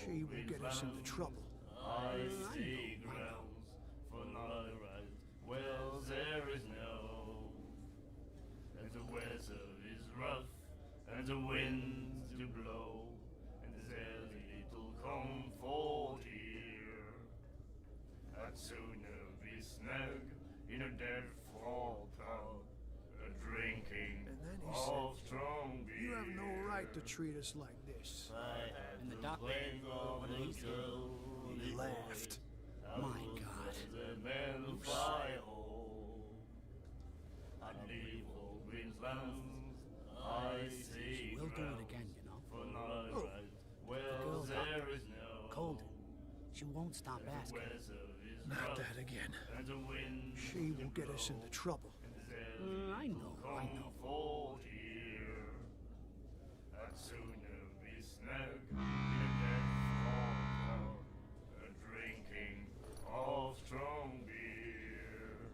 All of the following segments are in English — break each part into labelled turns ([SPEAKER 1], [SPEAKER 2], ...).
[SPEAKER 1] She will get us into trouble.
[SPEAKER 2] I see grounds for not right. Well, there is no. And the weather is rough, and the winds do blow, and there's little comfort here. I'd sooner be snug in a dead frog pub, drinking
[SPEAKER 1] And then he
[SPEAKER 2] of
[SPEAKER 1] said,
[SPEAKER 2] strong beer.
[SPEAKER 1] "You have no right to treat us like this."
[SPEAKER 3] And the doctor, what did he say?
[SPEAKER 1] He laughed.
[SPEAKER 3] My God.
[SPEAKER 2] The men fly home. I leave all Queensland. I see.
[SPEAKER 3] We'll do it again, you know.
[SPEAKER 2] For not
[SPEAKER 1] Oh.
[SPEAKER 2] right. Well,
[SPEAKER 3] girl
[SPEAKER 2] there is no.
[SPEAKER 3] Colden. She won't stop asking.
[SPEAKER 2] Weather is
[SPEAKER 1] Not
[SPEAKER 2] rough,
[SPEAKER 1] that again.
[SPEAKER 2] and the wind
[SPEAKER 1] She will get us into trouble.
[SPEAKER 3] I know.
[SPEAKER 2] comfort here. I'd sooner be snug in a dead frog pub, drinking of strong beer.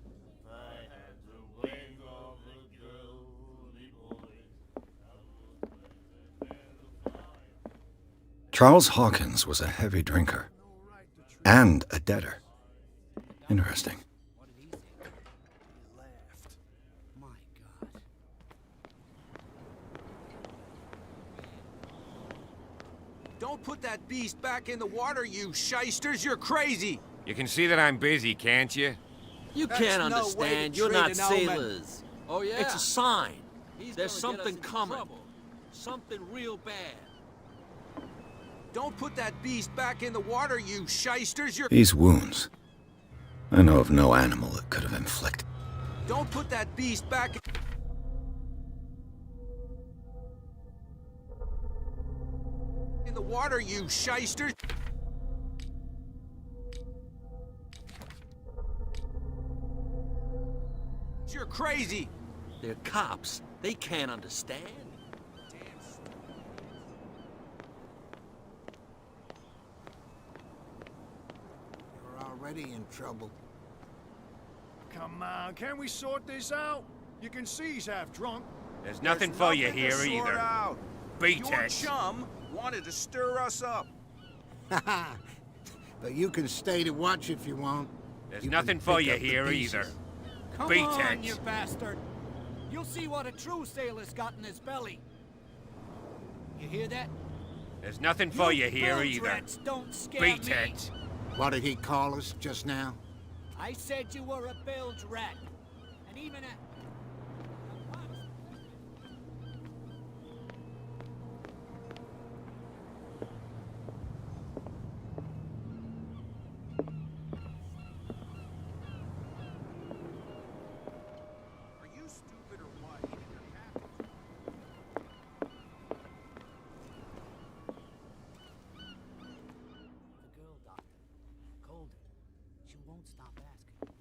[SPEAKER 2] If I had the wing of the girly boy, I would let the fire.
[SPEAKER 4] Charles Hawkins was a heavy drinker
[SPEAKER 1] No right to treat
[SPEAKER 4] and a debtor. Interesting.
[SPEAKER 3] What did he say?
[SPEAKER 1] He laughed.
[SPEAKER 3] My God.
[SPEAKER 5] Don't put that beast back in the water, you shysters! You're crazy!
[SPEAKER 6] You can see that I'm busy, can't you?
[SPEAKER 7] You
[SPEAKER 5] That's
[SPEAKER 7] can't
[SPEAKER 5] no way to
[SPEAKER 7] understand. You're
[SPEAKER 5] treat
[SPEAKER 7] not
[SPEAKER 5] an omen.
[SPEAKER 7] sailors.
[SPEAKER 8] Oh, yeah?
[SPEAKER 7] It's a sign.
[SPEAKER 8] He's
[SPEAKER 7] There's
[SPEAKER 8] gonna get us
[SPEAKER 7] something
[SPEAKER 8] into
[SPEAKER 7] coming.
[SPEAKER 8] trouble. Something real bad.
[SPEAKER 5] Don't put that beast back in the water, you shysters! You're...
[SPEAKER 4] These wounds. I know of no animal that could have inflicted.
[SPEAKER 5] Don't put that beast back... in the water, you shysters! You're crazy!
[SPEAKER 7] They're cops. They can't understand.
[SPEAKER 9] You're already in trouble.
[SPEAKER 1] Come on, can we sort this out? You can see he's half drunk.
[SPEAKER 6] There's nothing for you
[SPEAKER 5] nothing to
[SPEAKER 6] here
[SPEAKER 5] sort
[SPEAKER 6] either.
[SPEAKER 5] out.
[SPEAKER 6] Beat
[SPEAKER 5] Your
[SPEAKER 6] it.
[SPEAKER 5] chum wanted to stir us up.
[SPEAKER 9] But you can stay to watch if you want.
[SPEAKER 6] There's
[SPEAKER 9] You
[SPEAKER 6] nothing
[SPEAKER 9] can
[SPEAKER 6] for
[SPEAKER 9] pick
[SPEAKER 6] you
[SPEAKER 9] up the
[SPEAKER 6] here
[SPEAKER 9] pieces.
[SPEAKER 6] either.
[SPEAKER 8] Come
[SPEAKER 6] Beat
[SPEAKER 8] on,
[SPEAKER 6] it.
[SPEAKER 8] you bastard! You'll see what a true sailor's got in his belly. You hear that?
[SPEAKER 6] There's nothing for you here
[SPEAKER 8] bilge
[SPEAKER 6] either.
[SPEAKER 8] rats don't scare
[SPEAKER 6] Beat
[SPEAKER 8] me.
[SPEAKER 6] it.
[SPEAKER 9] What did he call us just now?
[SPEAKER 8] I said you were a bilge rat. And even a...
[SPEAKER 5] Are you stupid or what? You're captain.
[SPEAKER 3] The girl doctor. Colden. She won't stop asking.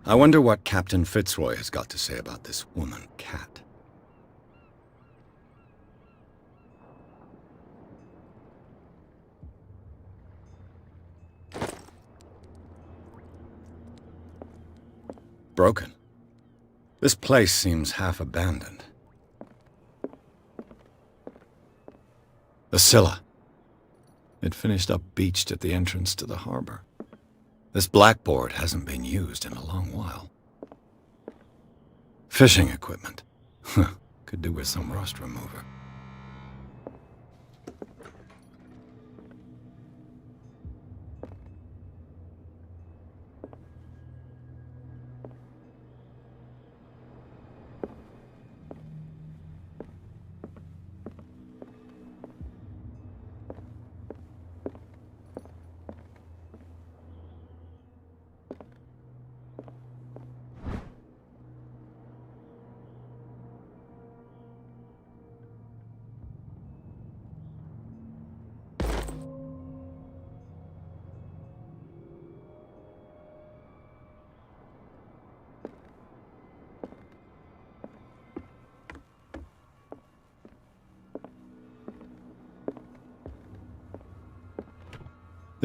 [SPEAKER 4] I wonder what Captain Fitzroy has got to say about this woman cat. Broken. This place seems half abandoned. The Scylla. It finished up beached at the entrance to the harbor. This blackboard hasn't been used in a long while. Fishing equipment. Could do with some rust remover.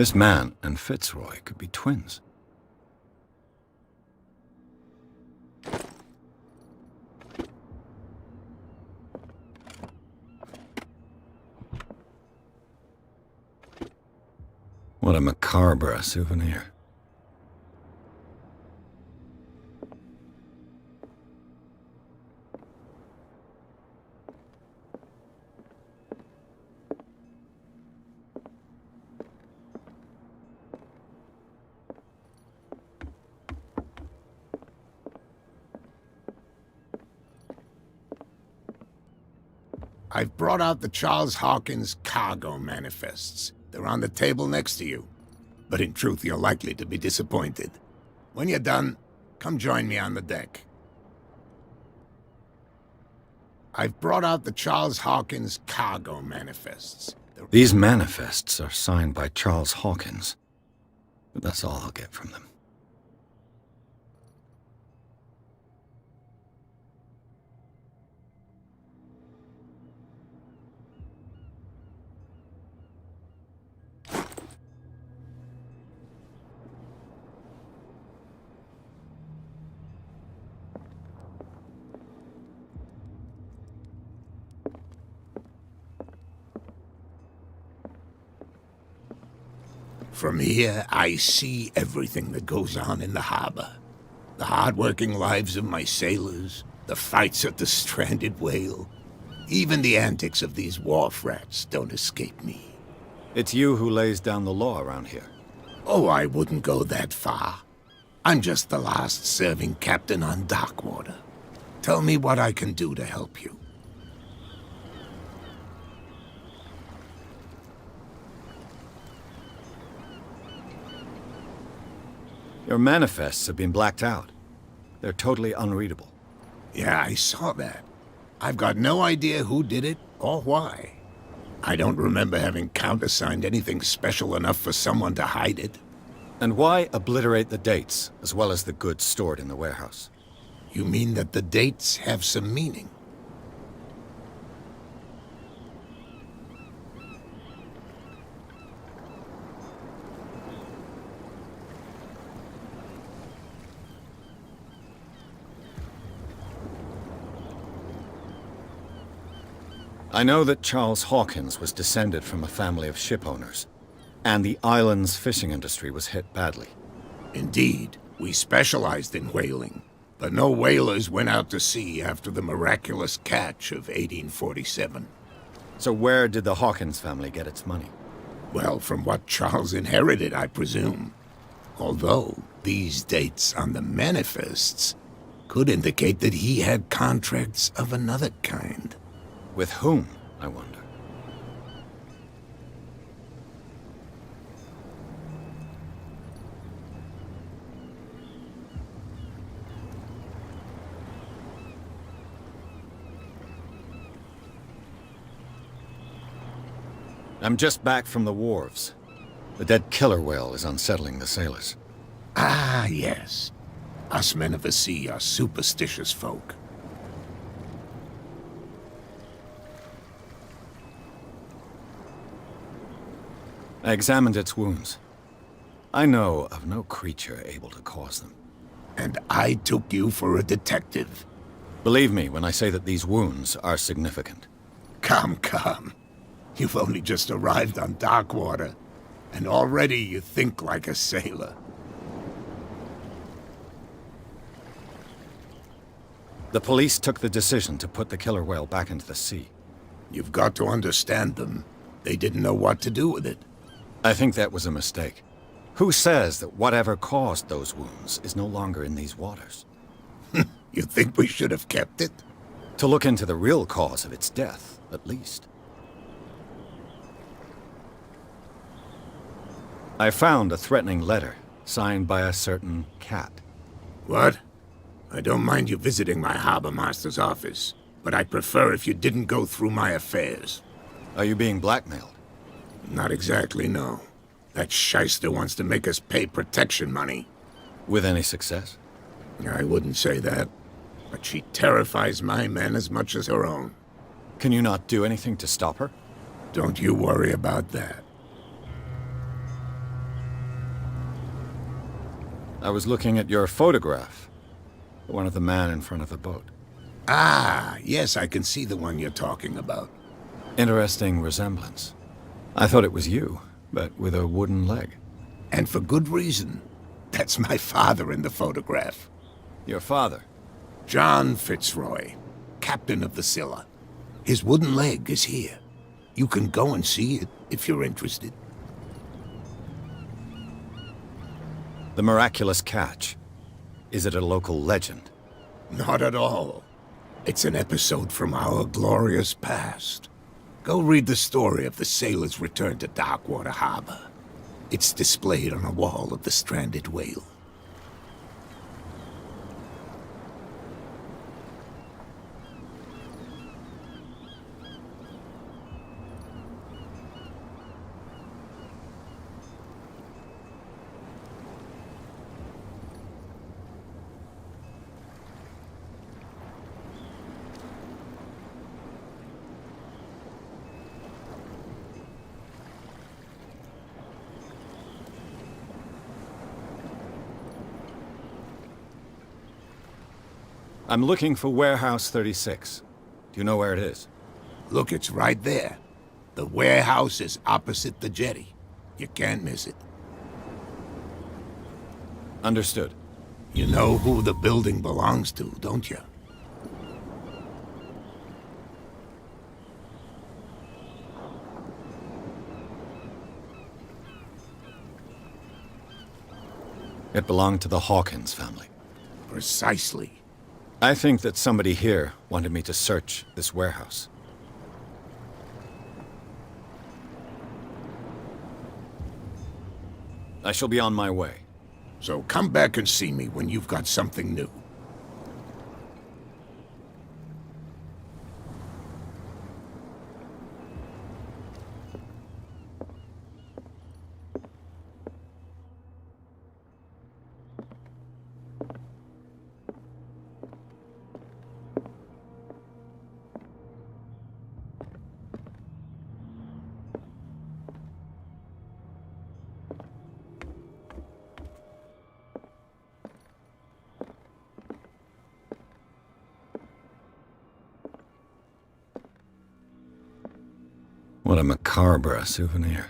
[SPEAKER 4] This man and Fitzroy could be twins. What a macabre souvenir.
[SPEAKER 9] I've brought out the Charles Hawkins cargo manifests. They're on the table next to you. But in truth, you're likely to be disappointed. When you're done, come join me on the deck. I've brought out the Charles Hawkins cargo manifests.
[SPEAKER 4] These manifests are signed by Charles Hawkins, but that's all I'll get from them.
[SPEAKER 9] From here, I see everything that goes on in the harbor. The hard-working lives of my sailors, the fights at the stranded whale. Even the antics of these wharf rats don't escape me.
[SPEAKER 4] It's you who lays down the law around here.
[SPEAKER 9] Oh, I wouldn't go that far. I'm just the last serving captain on Darkwater. Tell me what I can do to help you.
[SPEAKER 4] Your manifests have been blacked out. They're totally unreadable.
[SPEAKER 9] Yeah, I saw that. I've got no idea who did it or why. I don't remember having countersigned anything special enough for someone to hide it.
[SPEAKER 4] And why obliterate the dates, as well as the goods stored in the warehouse?
[SPEAKER 9] You mean that the dates have some meaning?
[SPEAKER 4] I know that Charles Hawkins was descended from a family of ship owners, and the island's fishing industry was hit badly.
[SPEAKER 9] Indeed, we specialized in whaling, but no whalers went out to sea after the miraculous catch of 1847.
[SPEAKER 4] So where did the Hawkins family get its money?
[SPEAKER 9] Well, from what Charles inherited, I presume. Although, these dates on the manifests could indicate that he had contracts of another kind.
[SPEAKER 4] With whom, I wonder? I'm just back from the wharves. The dead killer whale is unsettling the sailors.
[SPEAKER 9] Ah, yes. Us men of the sea are superstitious folk.
[SPEAKER 4] I examined its wounds. I know of no creature able to cause them.
[SPEAKER 9] And I took you for a detective.
[SPEAKER 4] Believe me when I say that these wounds are significant.
[SPEAKER 9] Come. You've only just arrived on Darkwater, and already you think like a sailor.
[SPEAKER 4] The police took the decision to put the killer whale back into the sea.
[SPEAKER 9] You've got to understand them. They didn't know what to do with it.
[SPEAKER 4] I think that was a mistake. Who says that whatever caused those wounds is no longer in these waters?
[SPEAKER 9] You think we should have kept it?
[SPEAKER 4] To look into the real cause of its death, at least. I found a threatening letter, signed by a certain cat.
[SPEAKER 9] What? I don't mind you visiting my harbor master's office, but I'd prefer if you didn't go through my affairs.
[SPEAKER 4] Are you being blackmailed?
[SPEAKER 9] Not exactly, no. That shyster wants to make us pay protection money.
[SPEAKER 4] With any success?
[SPEAKER 9] I wouldn't say that, but she terrifies my men as much as her own.
[SPEAKER 4] Can you not do anything to stop her?
[SPEAKER 9] Don't you worry about that.
[SPEAKER 4] I was looking at your photograph. The one of the man in front of the boat.
[SPEAKER 9] Ah, yes, I can see the one you're talking about.
[SPEAKER 4] Interesting resemblance. I thought it was you, but with a wooden leg.
[SPEAKER 9] And for good reason. That's my father in the photograph.
[SPEAKER 4] Your father?
[SPEAKER 9] John Fitzroy, captain of the Scylla. His wooden leg is here. You can go and see it if you're interested.
[SPEAKER 4] The miraculous catch. Is it a local legend?
[SPEAKER 9] Not at all. It's an episode from our glorious past. Go read the story of the sailor's return to Darkwater Harbor. It's displayed on a wall of the stranded whale.
[SPEAKER 4] I'm looking for Warehouse 36. Do you know where it is?
[SPEAKER 9] Look, it's right there. The warehouse is opposite the jetty. You can't miss it.
[SPEAKER 4] Understood.
[SPEAKER 9] You know who the building belongs to, don't you?
[SPEAKER 4] It belonged to the Hawkins family.
[SPEAKER 9] Precisely.
[SPEAKER 4] I think that somebody here wanted me to search this warehouse. I shall be on my way.
[SPEAKER 9] So come back and see me when you've got something new.
[SPEAKER 4] What a macabre souvenir.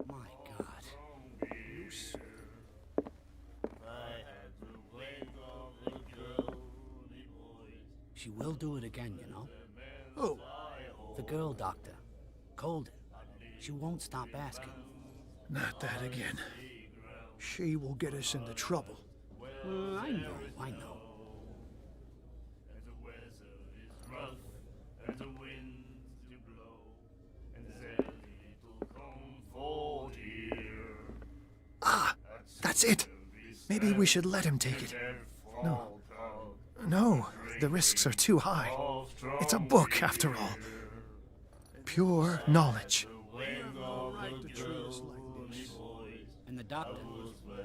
[SPEAKER 3] My God. She will do it again, you know?
[SPEAKER 1] Who?
[SPEAKER 3] The girl doctor. Colden. She won't stop asking.
[SPEAKER 1] Not that again. She will get us into trouble.
[SPEAKER 3] I know.
[SPEAKER 2] And the weather is rough, and the winds do blow, and there's little comfort here.
[SPEAKER 1] Ah, that's it. Maybe we should let him take it. No, the risks are too high. It's a book, after all. Pure knowledge.
[SPEAKER 3] And the doctor,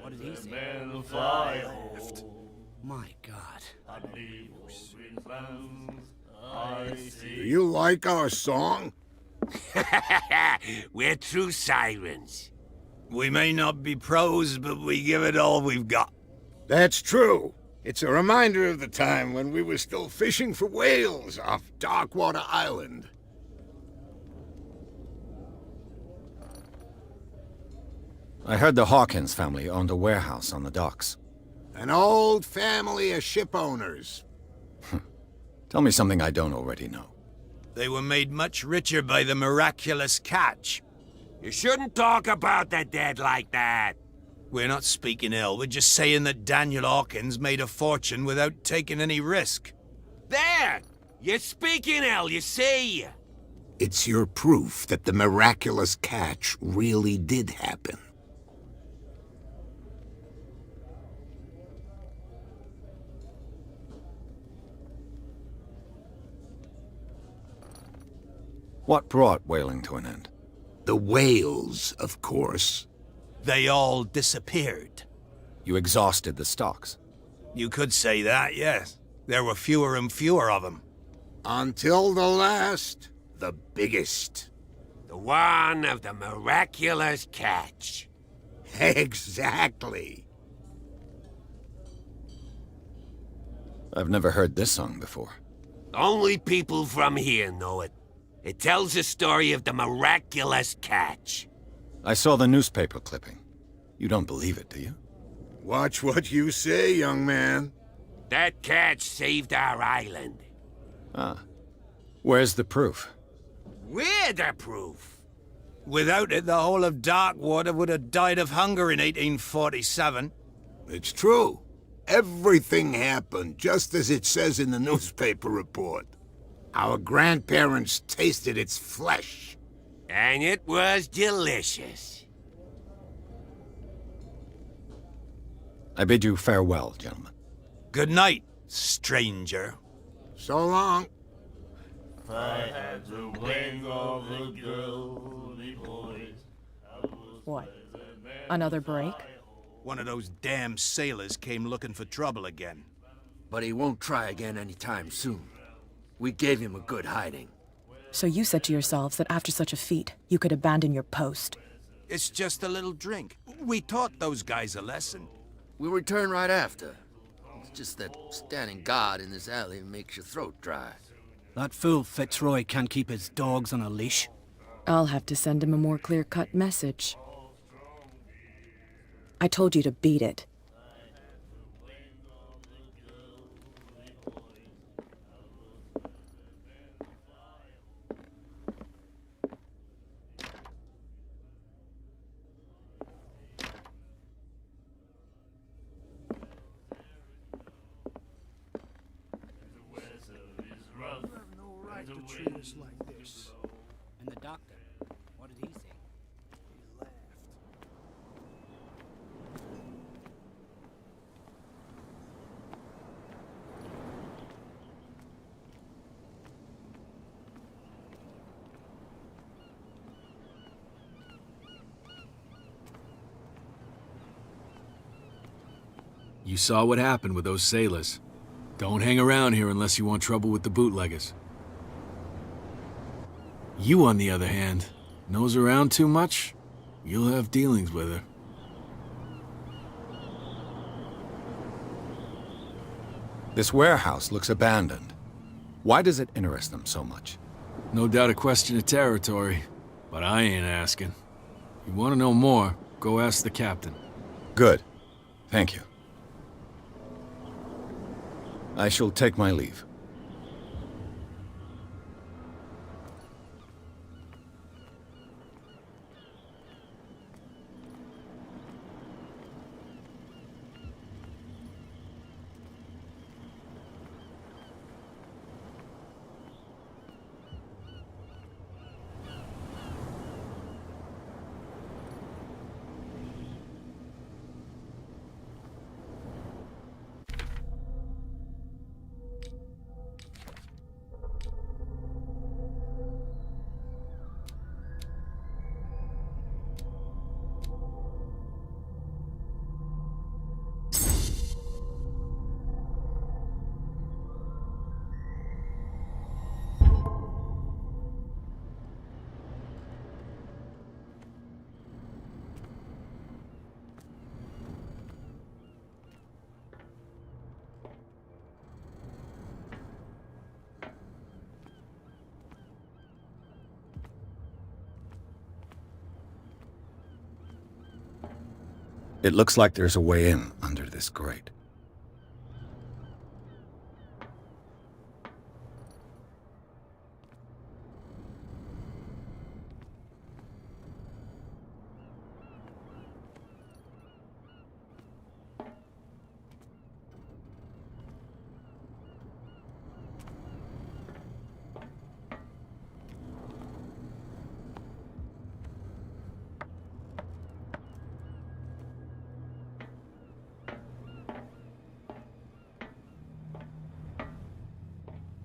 [SPEAKER 3] what did he say?
[SPEAKER 2] Men fly off.
[SPEAKER 3] My God.
[SPEAKER 2] I believe Queensland's I
[SPEAKER 9] Do
[SPEAKER 2] see.
[SPEAKER 9] you like our song?
[SPEAKER 6] We're true sirens.
[SPEAKER 10] We may not be pros, but we give it all we've got.
[SPEAKER 9] That's true. It's a reminder of the time when we were still fishing for whales off Darkwater Island.
[SPEAKER 4] I heard the Hawkins family owned a warehouse on the docks.
[SPEAKER 9] An old family of ship owners.
[SPEAKER 4] Tell me something I don't already know.
[SPEAKER 10] They were made much richer by the miraculous catch.
[SPEAKER 6] You shouldn't talk about the dead like that.
[SPEAKER 10] We're not speaking ill, we're just saying that Daniel Hawkins made a fortune without taking any risk.
[SPEAKER 6] There! You're speaking ill, you see.
[SPEAKER 9] It's your proof that the miraculous catch really did happen.
[SPEAKER 4] What brought whaling to an end?
[SPEAKER 9] The whales, of course.
[SPEAKER 10] They all disappeared.
[SPEAKER 4] You exhausted the stocks.
[SPEAKER 10] You could say that, yes. There were fewer and fewer of them.
[SPEAKER 9] Until the last, the biggest.
[SPEAKER 6] The one of the miraculous catch.
[SPEAKER 9] Exactly.
[SPEAKER 4] I've never heard this song before.
[SPEAKER 6] Only people from here know it. It tells the story of the miraculous catch.
[SPEAKER 4] I saw the newspaper clipping. You don't believe it, do you?
[SPEAKER 9] Watch what you say, young man.
[SPEAKER 6] That catch saved our island.
[SPEAKER 4] Ah. Where's the proof?
[SPEAKER 6] We're the proof.
[SPEAKER 10] Without it, the whole of Darkwater would have died of hunger in 1847.
[SPEAKER 9] It's true. Everything happened just as it says in the newspaper report. Our grandparents tasted its flesh.
[SPEAKER 6] And it was delicious.
[SPEAKER 4] I bid you farewell, gentlemen.
[SPEAKER 10] Good night, stranger.
[SPEAKER 9] So long.
[SPEAKER 2] If I had the wings of the girly boys, I was
[SPEAKER 11] What? Another break?
[SPEAKER 10] One of those damn sailors came looking for trouble again.
[SPEAKER 7] But he won't try again anytime soon. We gave him a good hiding.
[SPEAKER 11] So you said to yourselves that after such a feat, you could abandon your post.
[SPEAKER 10] It's just a little drink. We taught those guys a lesson.
[SPEAKER 7] We'll return right after. It's just that standing guard in this alley makes your throat dry.
[SPEAKER 3] That fool Fitzroy can't keep his dogs on a leash.
[SPEAKER 11] I'll have to send him a more clear-cut message. I told you to beat it.
[SPEAKER 3] And the doctor, what did he say?
[SPEAKER 12] You saw what happened with those sailors. Don't hang around here unless you want trouble with the bootleggers. You, on the other hand, nose around too much, you'll have dealings with her.
[SPEAKER 4] This warehouse looks abandoned. Why does it interest them so much?
[SPEAKER 12] No doubt a question of territory, but I ain't asking. If you want to know more, go ask the captain.
[SPEAKER 4] Good. Thank you. I shall take my leave. It looks like there's a way in under this grate.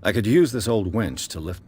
[SPEAKER 4] I could use this old winch to lift.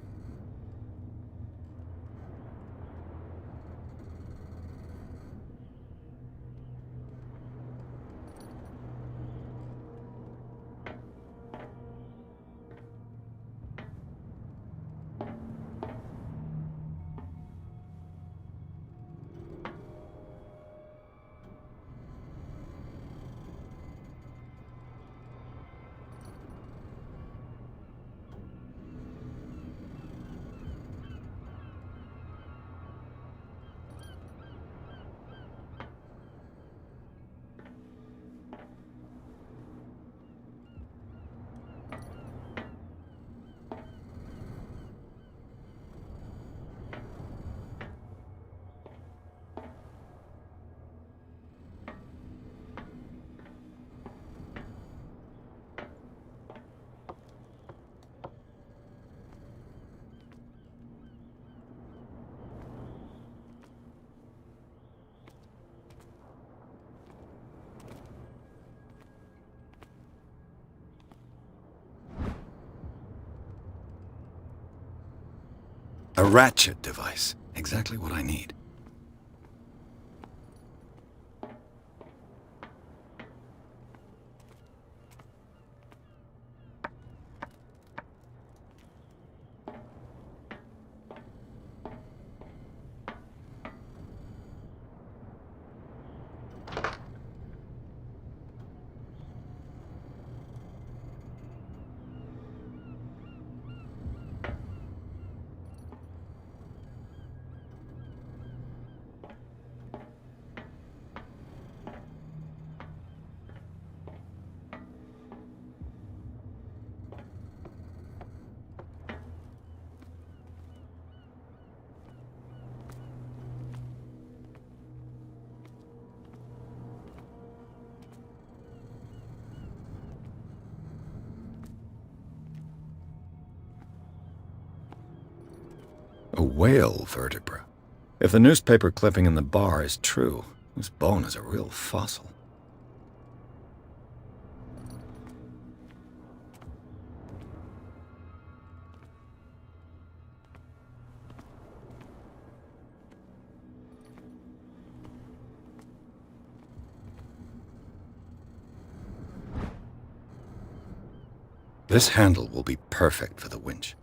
[SPEAKER 4] A ratchet device. Exactly what I need. A whale vertebra. If the newspaper clipping in the bar is true, this bone is a real fossil. This handle will be perfect for the winch.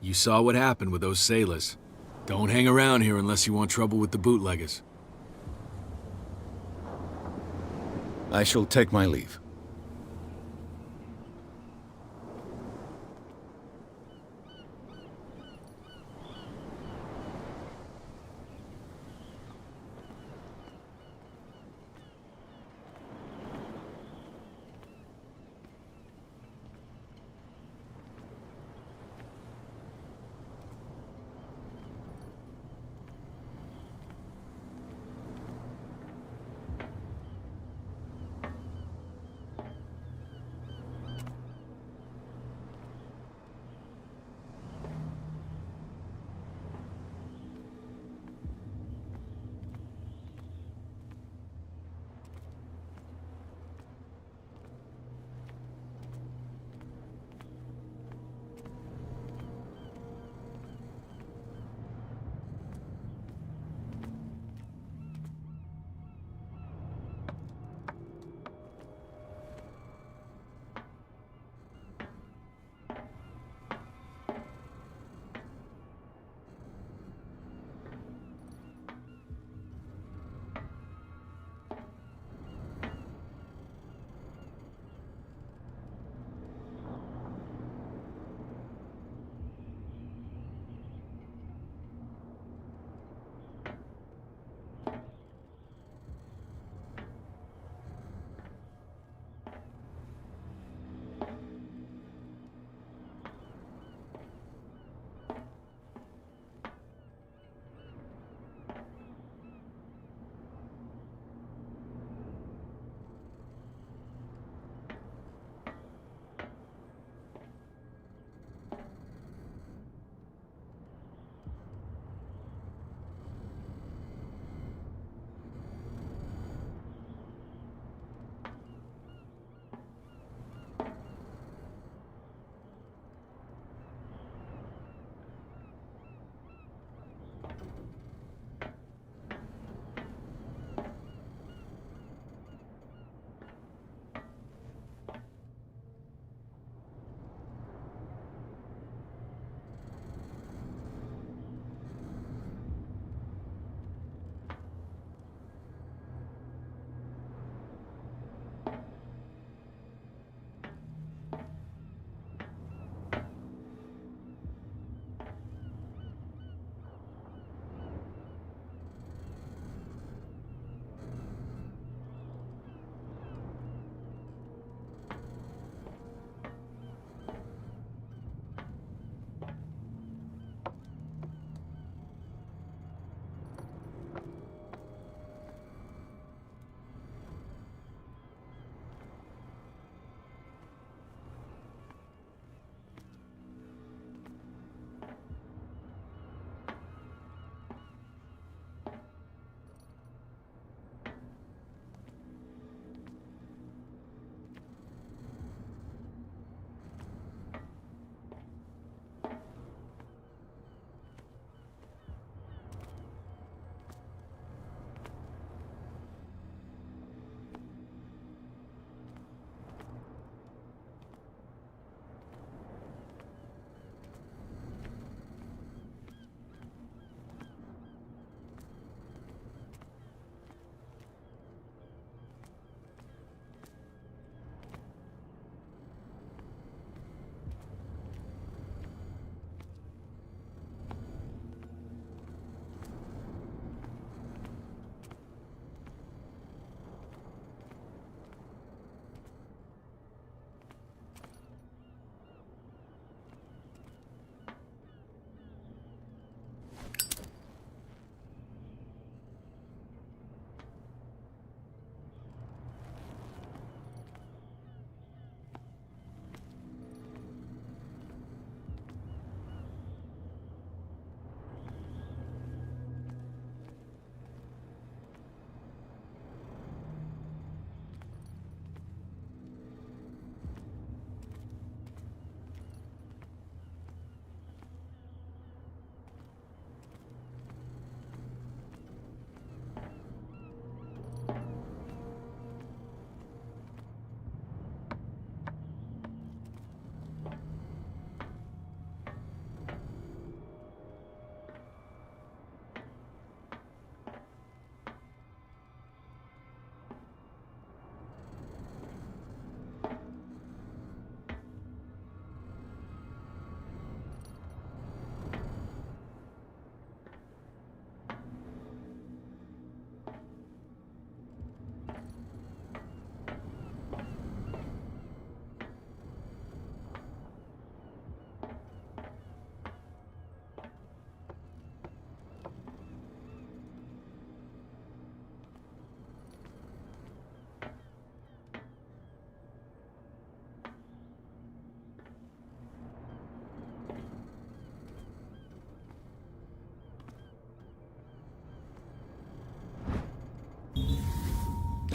[SPEAKER 12] You saw what happened with those sailors. Don't hang around here unless you want trouble with the bootleggers.
[SPEAKER 4] I shall take my leave.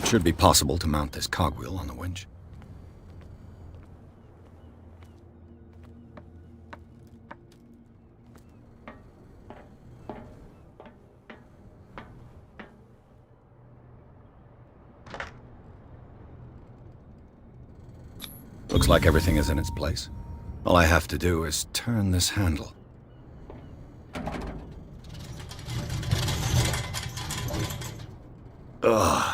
[SPEAKER 4] It should be possible to mount this cogwheel on the winch. Looks like everything is in its place. All I have to do is turn this handle. Ugh.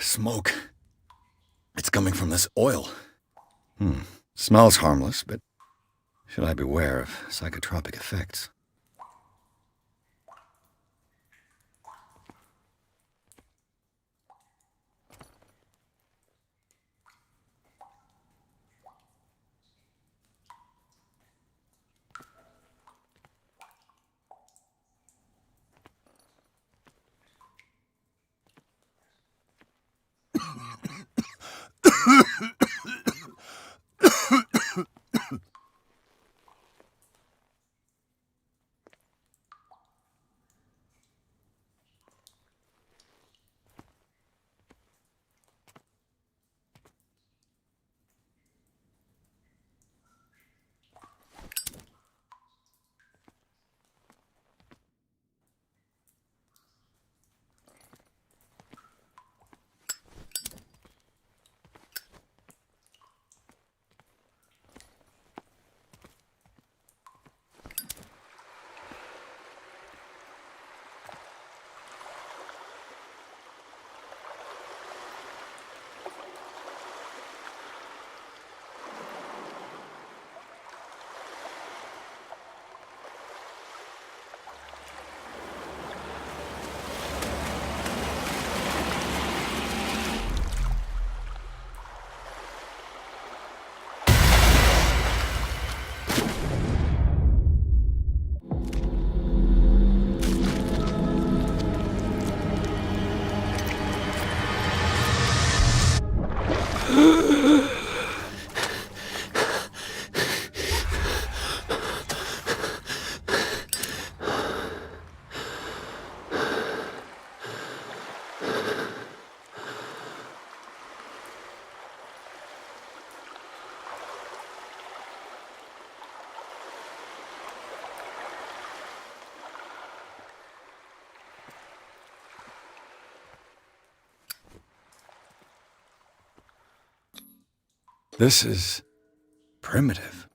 [SPEAKER 4] Smoke. It's coming from this oil. Smells harmless, but should I beware of psychotropic effects? This is primitive.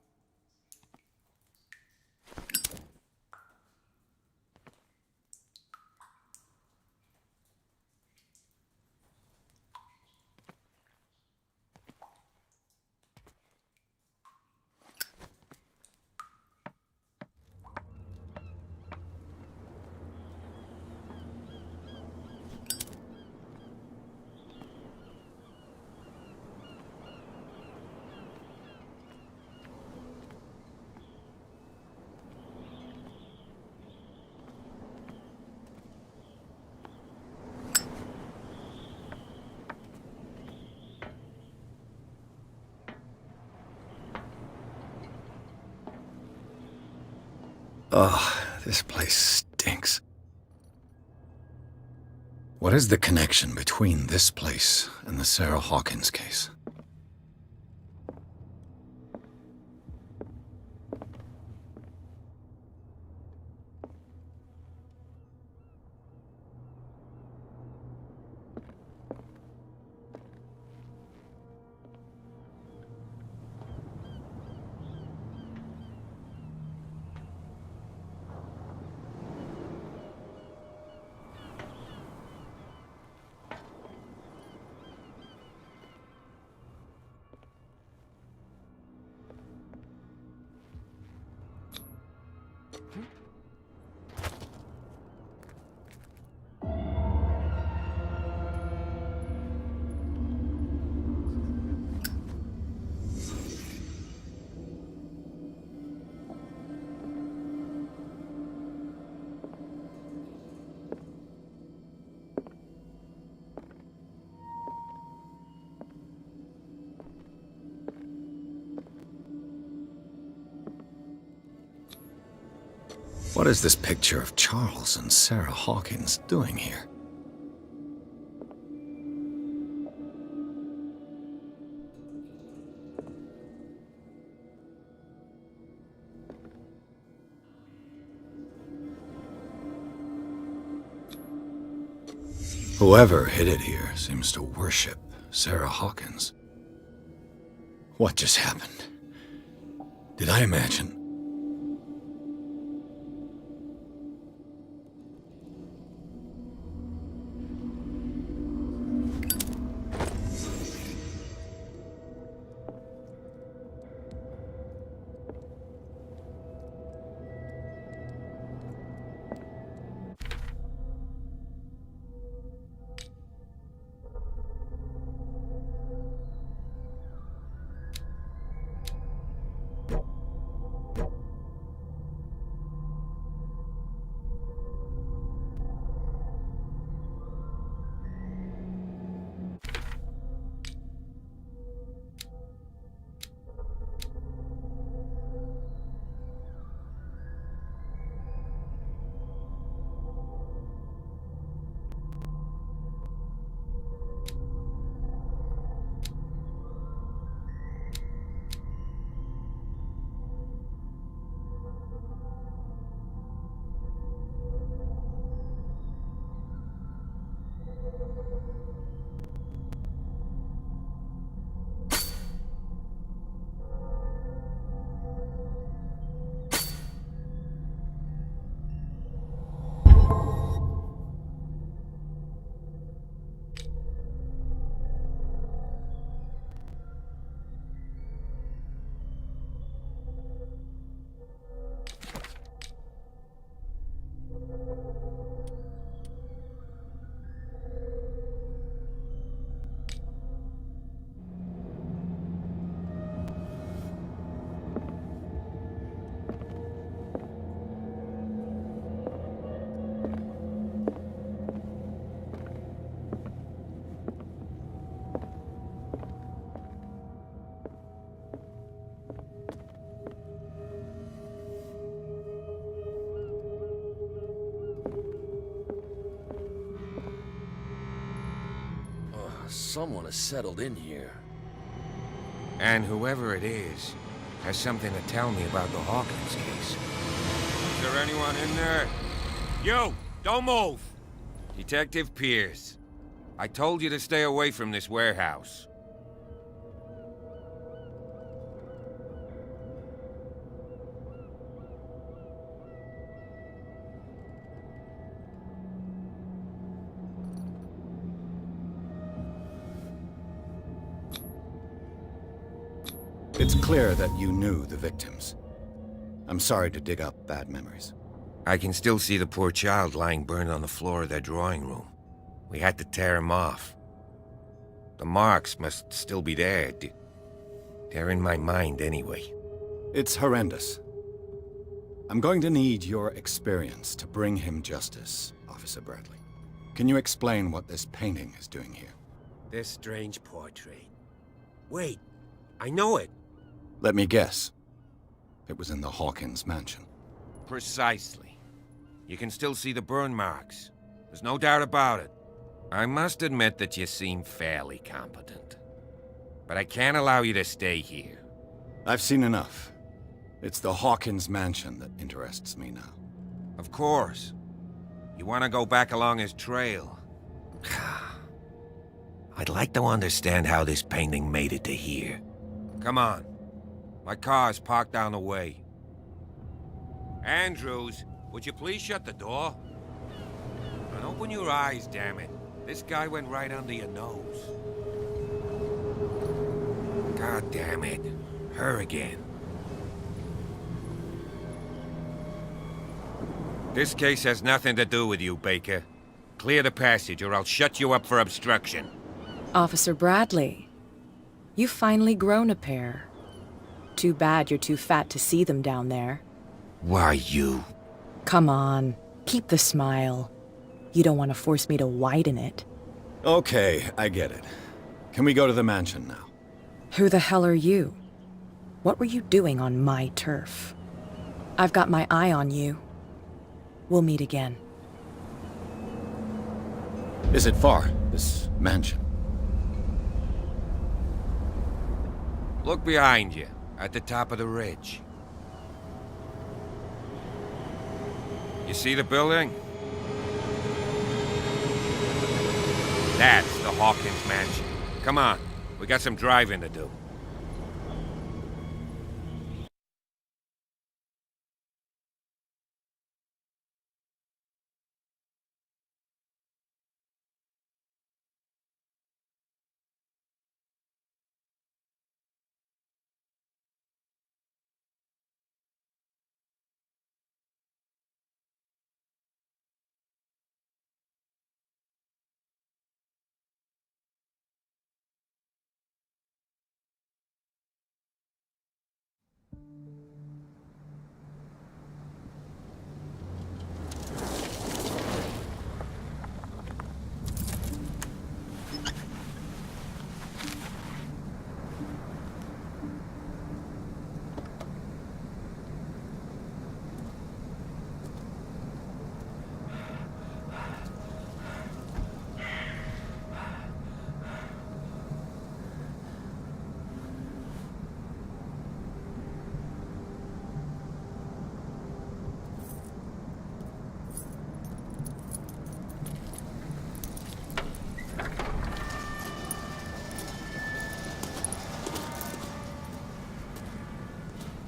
[SPEAKER 4] Ugh, this place stinks. What is the connection between this place and the Sarah Hawkins case? What is this picture of Charles and Sarah Hawkins doing here? Whoever hid it here seems to worship Sarah Hawkins. What just happened? Did I imagine?
[SPEAKER 7] Someone has settled in here.
[SPEAKER 6] And whoever it is has something to tell me about the Hawkins case. Is there anyone in there? You! Don't move! Detective Pierce. I told you to stay away from this warehouse.
[SPEAKER 4] It's clear that you knew the victims. I'm sorry to dig up bad memories.
[SPEAKER 6] I can still see the poor child lying burned on the floor of their drawing room. We had to tear him off. The marks must still be there. They're in my mind anyway.
[SPEAKER 4] It's horrendous. I'm going to need your experience to bring him justice, Officer Bradley. Can you explain what this painting is doing here?
[SPEAKER 6] This strange portrait. Wait, I know it.
[SPEAKER 4] Let me guess. It was in the Hawkins mansion.
[SPEAKER 6] Precisely. You can still see the burn marks. There's no doubt about it. I must admit that you seem fairly competent. But I can't allow you to stay here.
[SPEAKER 4] I've seen enough. It's the Hawkins mansion that interests me now.
[SPEAKER 6] Of course. You want to go back along his trail. I'd like to understand how this painting made it to here. Come on. My car's parked down the way. Andrews, would you please shut the door? And open your eyes, damn it. This guy went right under your nose. God damn it. Her again. This case has nothing to do with you, Baker. Clear the passage or I'll shut you up for obstruction.
[SPEAKER 11] Officer Bradley, you've finally grown a pair. Too bad you're too fat to see them down there.
[SPEAKER 6] Why, you...
[SPEAKER 11] Come on, keep the smile. You don't want to force me to widen it.
[SPEAKER 4] Okay, I get it. Can we go to the mansion now?
[SPEAKER 11] Who the hell are you? What were you doing on my turf? I've got my eye on you. we'll meet again.
[SPEAKER 4] Is it far, this mansion?
[SPEAKER 6] Look behind you, at the top of the ridge. You see the building? That's the Hawkins mansion. Come on, we got some driving to do.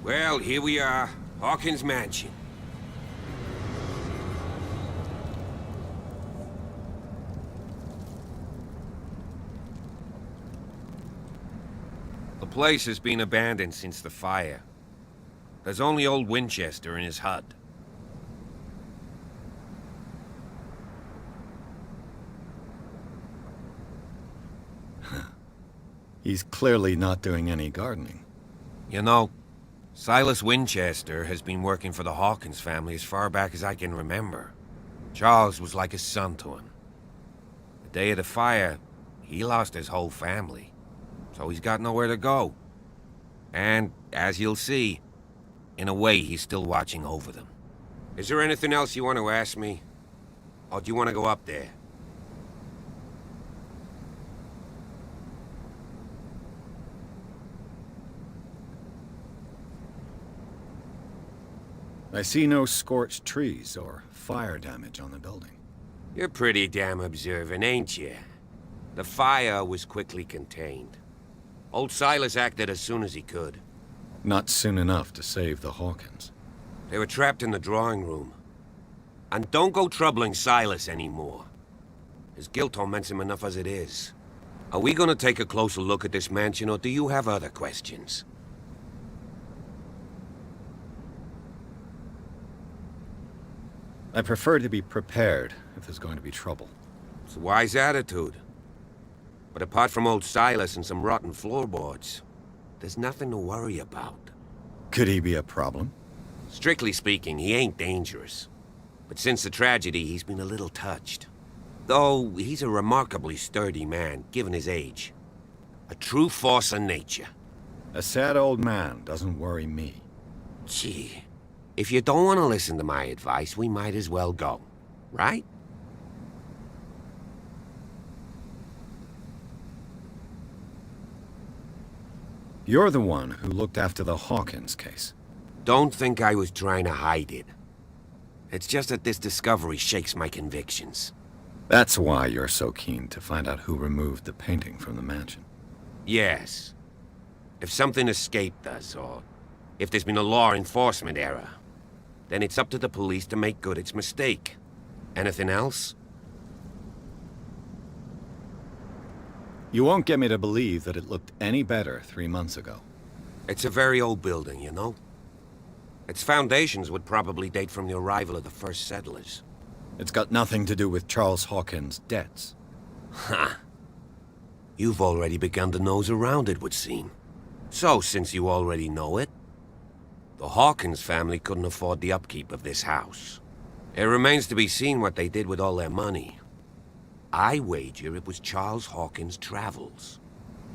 [SPEAKER 6] Well, here we are, Hawkins Mansion. The place has been abandoned since the fire. There's only old Winchester in his hut.
[SPEAKER 4] He's clearly not doing any gardening.
[SPEAKER 6] You know, Silas Winchester has been working for the Hawkins family as far back as I can remember. Charles was like a son to him. The day of the fire, he lost his whole family, so he's got nowhere to go. And, as you'll see, in a way, he's still watching over them. Is there anything else you want to ask me? Or do you want to go up there?
[SPEAKER 4] I see no scorched trees or fire damage on the building.
[SPEAKER 6] You're pretty damn observant, ain't you? The fire was quickly contained. Old Silas acted as soon as he could.
[SPEAKER 4] Not soon enough to save the Hawkins.
[SPEAKER 6] They were trapped in the drawing room. And don't go troubling Silas anymore. His guilt torments him enough as it is. Are we gonna take a closer look at this mansion, or do you have other questions?
[SPEAKER 4] I prefer to be prepared if there's going to be trouble.
[SPEAKER 6] It's a wise attitude. But apart from old Silas and some rotten floorboards, there's nothing to worry about.
[SPEAKER 4] Could he be a problem?
[SPEAKER 6] Strictly speaking, he ain't dangerous. But since the tragedy, he's been a little touched. Though, he's a remarkably sturdy man, given his age. A true force of nature.
[SPEAKER 4] A sad old man doesn't worry me.
[SPEAKER 6] Gee, if you don't want to listen to my advice, we might as well go, right?
[SPEAKER 4] You're the one who looked after the Hawkins case.
[SPEAKER 6] Don't think I was trying to hide it. It's just that this discovery shakes my convictions.
[SPEAKER 4] That's why you're so keen to find out who removed the painting from the mansion.
[SPEAKER 6] Yes. If something escaped us, or if there's been a law enforcement error, then it's up to the police to make good its mistake. Anything else?
[SPEAKER 4] You won't get me to believe that it looked any better 3 months ago.
[SPEAKER 6] It's a very old building, you know? Its foundations would probably date from the arrival of the first settlers.
[SPEAKER 4] It's got nothing to do with Charles Hawkins' debts.
[SPEAKER 6] Ha! You've already begun to nose around, it would seem. So, since you already know it, the Hawkins family couldn't afford the upkeep of this house. It remains to be seen what they did with all their money. I wager it was Charles Hawkins' travels.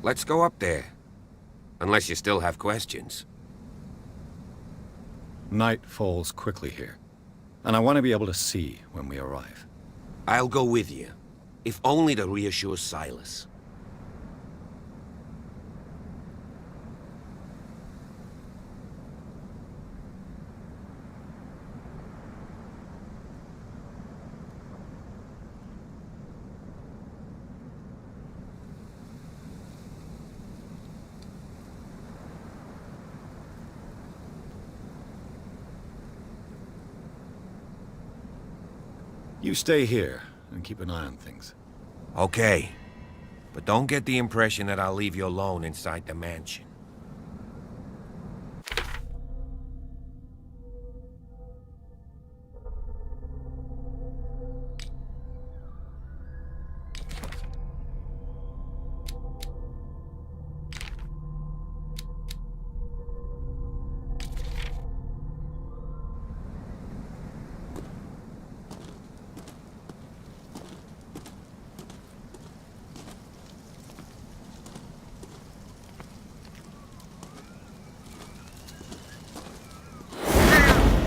[SPEAKER 6] Let's go up there. Unless you still have questions.
[SPEAKER 4] Night falls quickly here. and I want to be able to see when we arrive.
[SPEAKER 6] I'll go with you, if only to reassure Silas.
[SPEAKER 4] You stay here and keep an eye on things.
[SPEAKER 6] Okay. But don't get the impression that I'll leave you alone inside the mansion.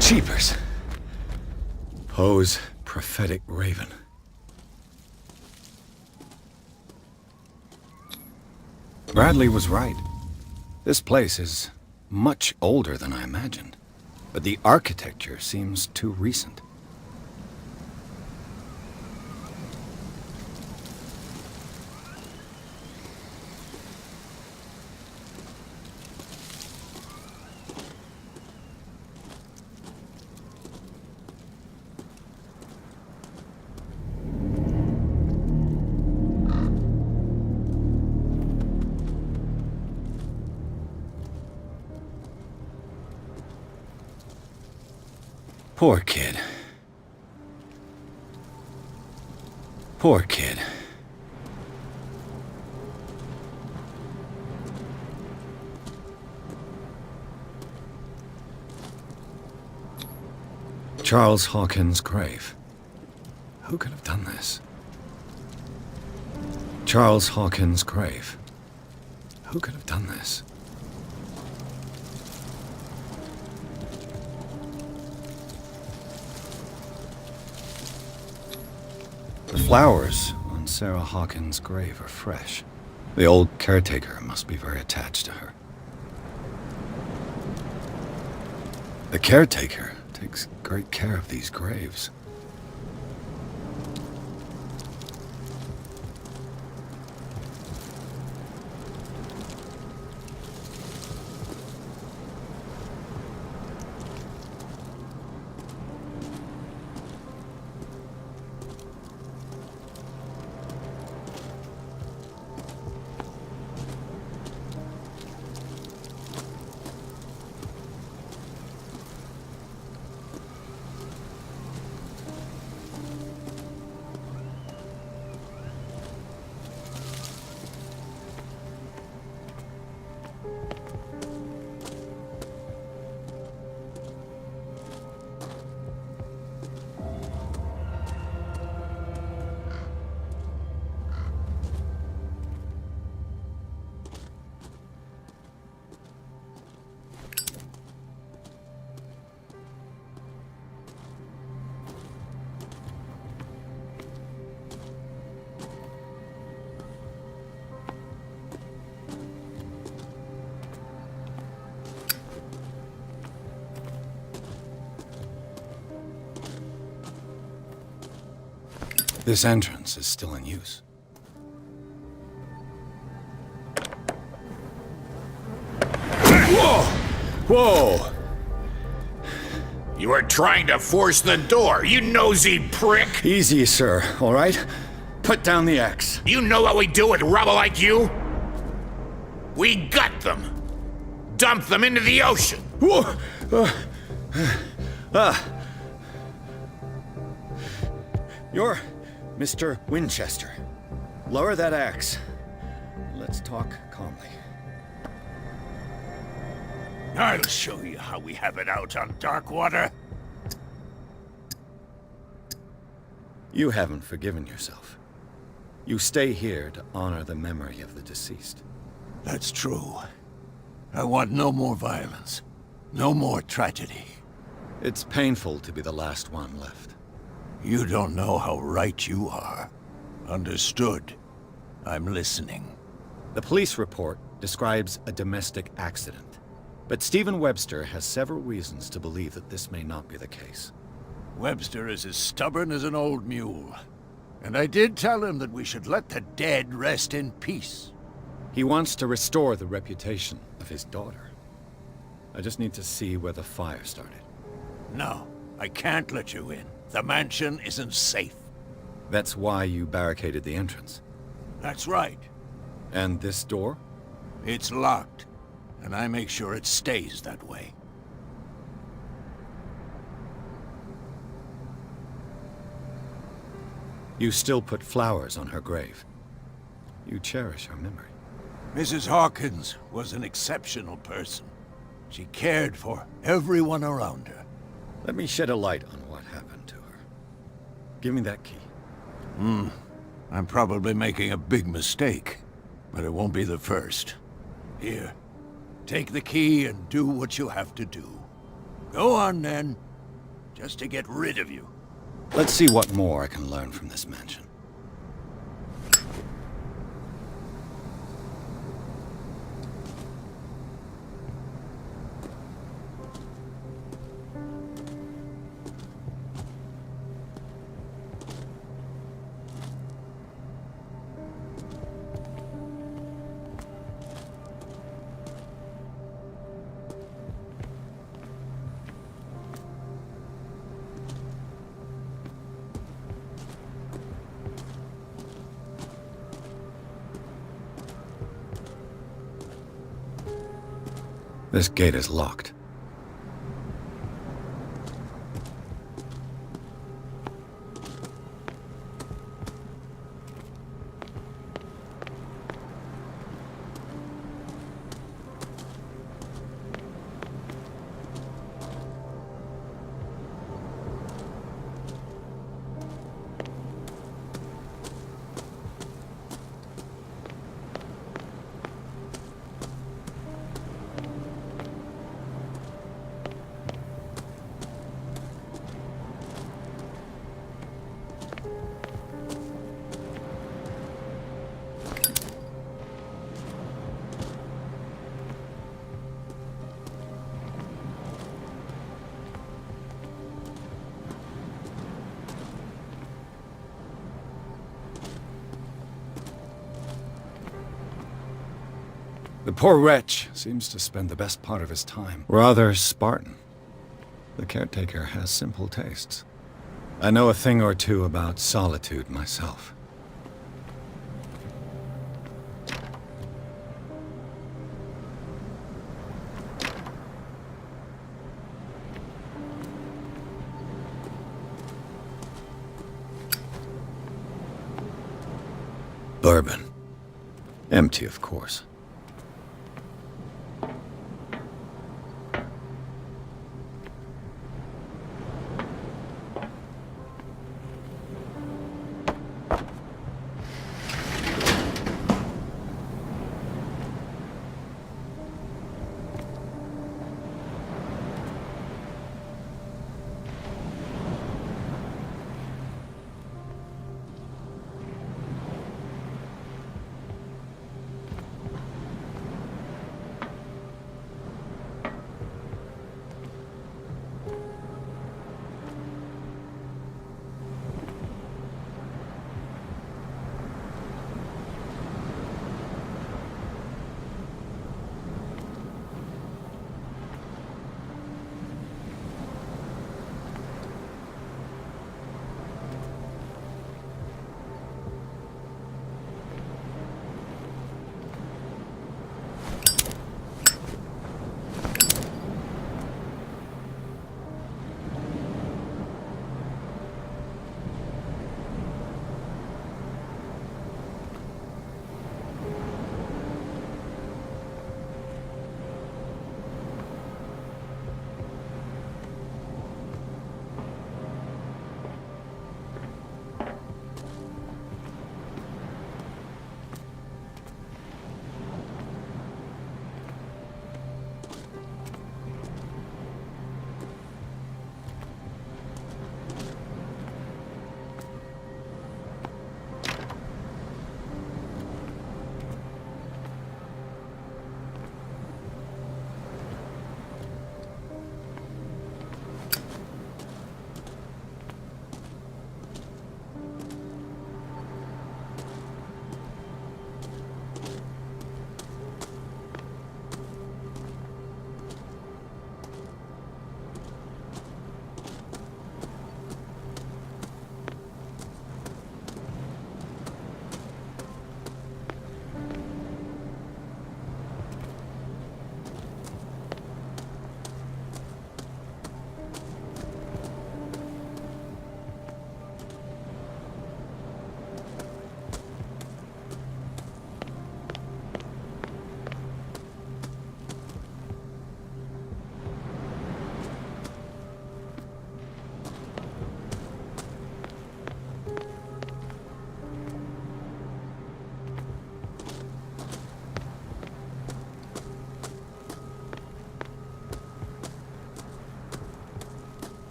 [SPEAKER 4] Jeepers! Poe's prophetic raven. Bradley was right. This place is much older than I imagined, but the architecture seems too recent. Poor kid. Poor kid. Charles Hawkins' grave. Who could have done this? Charles Hawkins' grave. Who could have done this? The flowers on Sarah Hawkins' grave are fresh. The old caretaker must be very attached to her. The caretaker takes great care of these graves. This entrance is still in use.
[SPEAKER 9] Whoa! Whoa!
[SPEAKER 13] You were trying to force the door, you nosy prick!
[SPEAKER 4] Easy, sir, all right? Put down the axe.
[SPEAKER 13] You know what we do with rubble like you? We gut them. Dump them into the ocean.
[SPEAKER 4] Whoa! You're Mr. Winchester. Lower that axe. Let's talk calmly.
[SPEAKER 13] I'll show you how we have it out on Darkwater.
[SPEAKER 4] You haven't forgiven yourself. You stay here to honor the memory of the deceased.
[SPEAKER 13] That's true. I want no more violence. No more tragedy.
[SPEAKER 4] It's painful to be the last one left.
[SPEAKER 10] You don't know how right you are. Understood. I'm listening.
[SPEAKER 4] The police report describes a domestic accident, but Stephen Webster has several reasons to believe that this may not be the case.
[SPEAKER 10] Webster is as stubborn as an old mule. And I did tell him that we should let the dead rest in peace.
[SPEAKER 4] He wants to restore the reputation of his daughter. I just need to see where the fire started.
[SPEAKER 10] No, I can't let you in. The mansion isn't safe.
[SPEAKER 4] That's why you barricaded the entrance.
[SPEAKER 10] That's right.
[SPEAKER 4] And this door?
[SPEAKER 10] It's locked, and I make sure it stays that way.
[SPEAKER 4] You still put flowers on her grave. You cherish her memory.
[SPEAKER 10] Mrs. Hawkins was an exceptional person. She cared for everyone around her.
[SPEAKER 4] Let me shed a light on what happened to her. Give me that key.
[SPEAKER 10] I'm probably making a big mistake, but it won't be the first. Here, take the key and do what you have to do. Go on, then. Just to get rid of you.
[SPEAKER 4] Let's see what more I can learn from this mansion. This gate is locked. The poor wretch seems to spend the best part of his time rather Spartan. The caretaker has simple tastes. I know a thing or two about solitude myself. Bourbon. Empty, of course.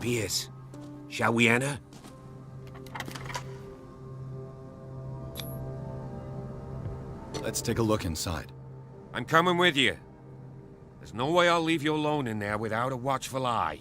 [SPEAKER 6] appears. Shall we enter?
[SPEAKER 4] Let's take a look inside.
[SPEAKER 6] I'm coming with you. There's no way I'll leave you alone in there without a watchful eye.